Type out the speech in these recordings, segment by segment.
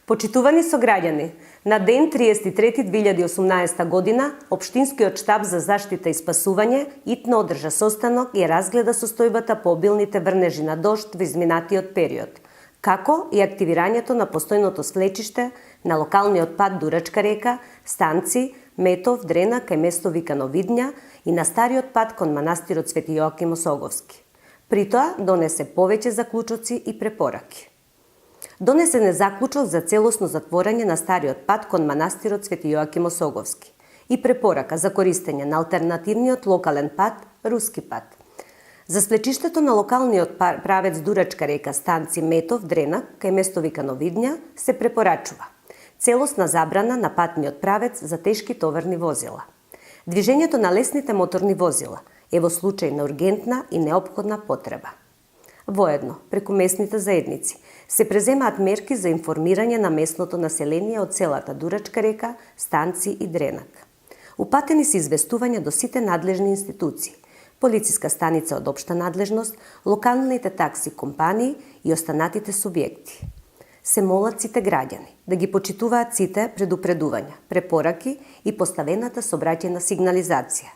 Почитувани сограѓани, на ден 33.2018 година, Општинскиот штаб за заштита и спасување итно одржа состанок и разгледа состојбата по обилните врнежи на дожд во изминатиот период, како и активирањето на постојното свлечиште на локалниот пат Дурачка река, станци Метов, Дрена, кај место викано Видња и на стариот пат кон манастирот Свети Јоаким Осоговски. При тоа донесе повеќе заклучоци и препораки. Донесен е заклучок за целосно затворање на стариот пат кон манастирот Свети Јоаким Осоговски и препорака за користење на алтернативниот локален пат Руски пат. За свлечиштето на локалниот правец Дурачка река, станци Метов, Дрена, кај место викано Видња, се препорачува целосна забрана на патниот правец за тешки товарни возила. Движењето на лесните моторни возила е во случај на ургентна и неопходна потреба. Воедно, преку местните заедници, се преземаат мерки за информирање на местното население од целата Дурачка река, станци и Дренак. Упатени се известувања до сите надлежни институции, полициска станица од општа надлежност, локалните такси компании и останатите субјекти. Се молат сите граѓани да ги почитуваат сите предупредувања, препораки и поставената сообраќајна сигнализација.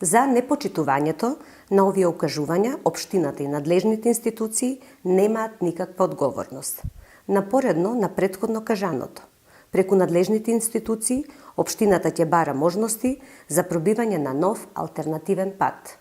За непочитувањето на овие укажувања, општината и надлежните институции немаат никаква одговорност. Напоредно на претходно кажаното, преку надлежните институции, општината ќе бара можности за пробивање на нов алтернативен пат.